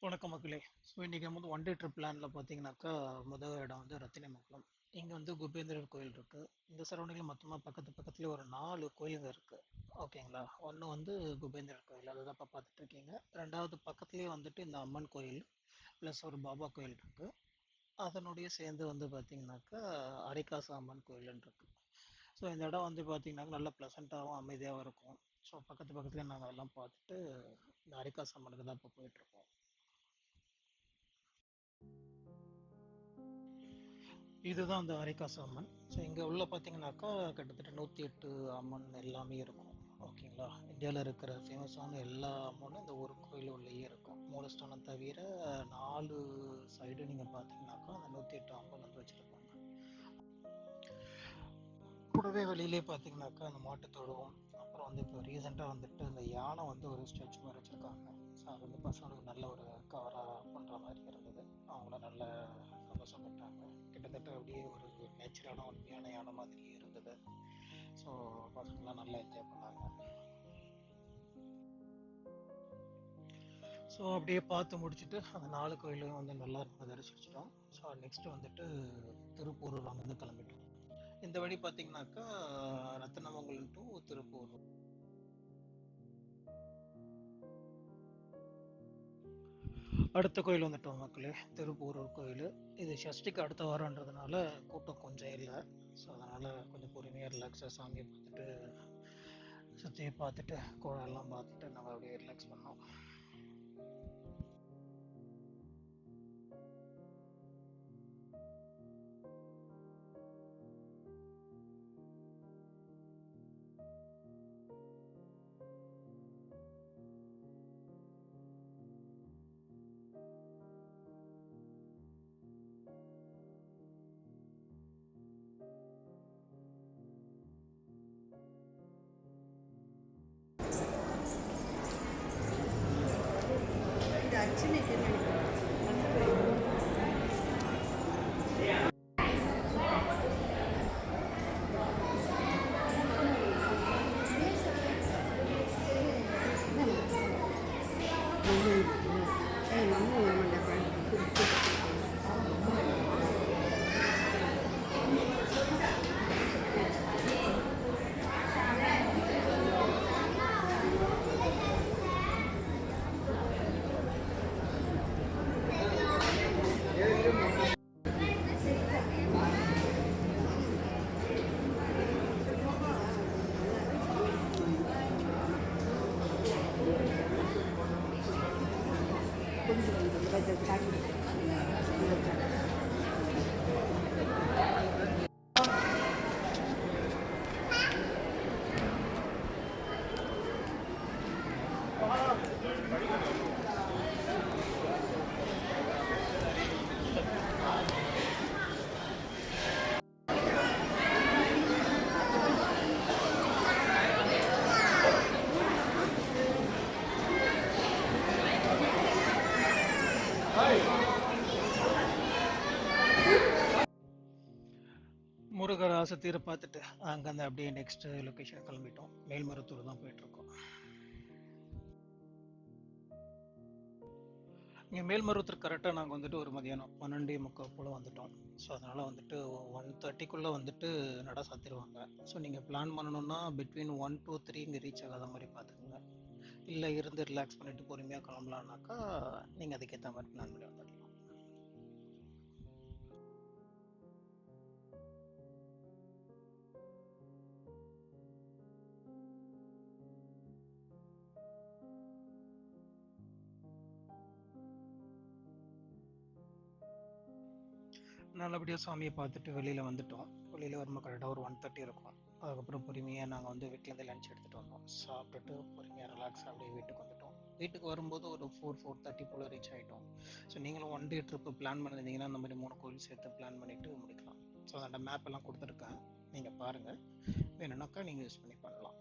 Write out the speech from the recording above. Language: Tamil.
வணக்கம் மக்களே. ஸோ இன்றைக்கி வந்து ஒன் டே ட்ரிப் பிளானில் பார்த்தீங்கன்னாக்கா முதல் இடம் வந்து ரத்தினமங்கலம். இங்கே வந்து குபேந்திரர் கோயில் இருக்குது. இந்த சரௌண்டிங்கில் மொத்தமாக பக்கத்துலேயே ஒரு 4 கோயிலுங்க இருக்குது. ஓகேங்களா. ஒன்று வந்து குபேந்திரர் கோயில், அதை தான் இப்போ பார்த்துட்ருக்கீங்க. ரெண்டாவது பக்கத்துலேயே வந்துட்டு இந்த அம்மன் கோயில் ப்ளஸ் ஒரு பாபா கோயில் இருக்குது. அதனுடைய சேர்ந்து வந்து பார்த்தீங்கன்னாக்கா அரிகாசு அம்மன் கோயில்னு இருக்குது. ஸோ இந்த இடம் வந்து பார்த்தீங்கன்னாக்கா நல்ல ப்ளசண்ட்டாகவும் அமைதியாகவும் இருக்கும். ஸோ பக்கத்துலேயே நாங்கள் அதெல்லாம் பார்த்துட்டு இந்த அரிகாசு அம்மனுக்கு தான் இப்போ போயிட்டுருக்கோம். இதுதான் அந்த அரிகாசு அம்மன். ஸோ இங்கே உள்ள பார்த்தீங்கன்னாக்கா கிட்டத்தட்ட 108 அம்மன் எல்லாமே இருக்கும். ஓகேங்களா. இந்தியாவில் இருக்கிற ஃபேமஸான எல்லா அம்மனும் இந்த ஒரு கோயில் உள்ளேயே இருக்கும். மூலஸ்தானம் தவிர 4 சைடு நீங்கள் பார்த்தீங்கன்னாக்கா அந்த 108 அம்மன் வந்து வச்சுருப்பாங்க. கூடவே வெளியிலே பார்த்தீங்கன்னாக்கா அந்த மாட்டுத் தொழுவம், அப்புறம் வந்து இப்போ ரீசெண்டாக வந்துட்டு அந்த யானை வந்து ஒரு ஸ்டெப்ஸ் மாதிரி வச்சுருக்காங்க. ஸோ அது வந்து பசங்களுக்கு நல்ல ஒரு கவராக பண்ணுற மாதிரி இருந்தது. அவங்களும் நல்ல சந்தோஷப்பட்டாங்க. கிட்டத்தட்ட அப்படியே ஒரு நேச்சுரலான உண்மையான யானை மாதிரியே இருந்தது. ஸோ பசங்களாம் நல்லா என்ஜாய் பண்ணாங்க. ஸோ அப்படியே பார்த்து முடிச்சுட்டு அந்த 4 கோயிலையும் வந்து நல்லா தரிசிச்சிட்டோம். ஸோ நெக்ஸ்ட்டு வந்துட்டு திருப்பூர் அங்கேருந்து கிளம்பிட்டோம். இந்த வழி பார்த்தீங்கன்னாக்கா ரத்தினமங்கலம் டு திருப்பூர். அடுத்த கோயில் வந்துட்டோம் மக்களே, திருப்பூரூர் கோயில். இது ஷஷ்டிக்கு அடுத்த வாரன்றதுனால கூட்டம் கொஞ்சம் இல்லை. ஸோ அதனால் கொஞ்சம் பொறுமையாக ரிலாக்ஸாக சாமியை பார்த்துட்டு சுற்றி பார்த்துட்டு கோழெல்லாம் பார்த்துட்டு நம்ம அப்படியே ரிலாக்ஸ் பண்ணோம். முருகர் ஆசை தீர பார்த்துட்டு அங்கேருந்து அப்படியே நெக்ஸ்ட் லொக்கேஷன் கிளம்பிட்டோம். மேல்மருத்தூர் தான் போயிட்டுருக்கோம். இங்கே மேல்மருவத்தூர் கரெக்டாக நாங்கள் வந்துட்டு ஒரு மதியானம் 12:45 போல் வந்துட்டோம். ஸோ அதனால் வந்துட்டு 1:30 வந்துட்டு நட சாத்திடுவாங்க. ஸோ நீங்கள் பிளான் பண்ணணுன்னா பிட்வீன் 1 to 3 இங்கே ரீச் ஆகாத மாதிரி பார்த்துக்குங்க. இல்லை இருந்து ரிலாக்ஸ் பண்ணிவிட்டு பொறுமையாக கிளம்பலான்னாக்கா நீங்கள் அதுக்கேற்ற மாதிரி பிளான் பண்ணி வந்துடலாம். நல்லபடியாக சாமியை பார்த்துட்டு வெளியில் வந்துட்டோம். வெளியில் வரும்போது கரெக்டாக ஒரு 1:30 இருக்கும். அதுக்கப்புறம் பொறுமையாக நாங்கள் வந்து வீட்டிலேருந்து லஞ்ச் எடுத்துகிட்டு வந்தோம். சாப்பிட்டுட்டு பொறுமையாக ரிலாக்ஸ் அப்படியே வீட்டுக்கு வந்துட்டோம். வீட்டுக்கு வரும்போது ஒரு 4:30 போல் ரீச் ஆகிட்டோம். ஸோ நீங்களும் ஒன் டே ட்ரிப்பு பிளான் பண்ணியிருந்தீங்கன்னா அந்த மாதிரி 3 கோயில் சேர்த்து பிளான் பண்ணிவிட்டு முடிக்கலாம். ஸோ அந்த மேப் எல்லாம் கொடுத்துருக்கேன், நீங்கள் பாருங்கள். வேணும்னாக்கா நீங்கள் யூஸ் பண்ணி பண்ணலாம்.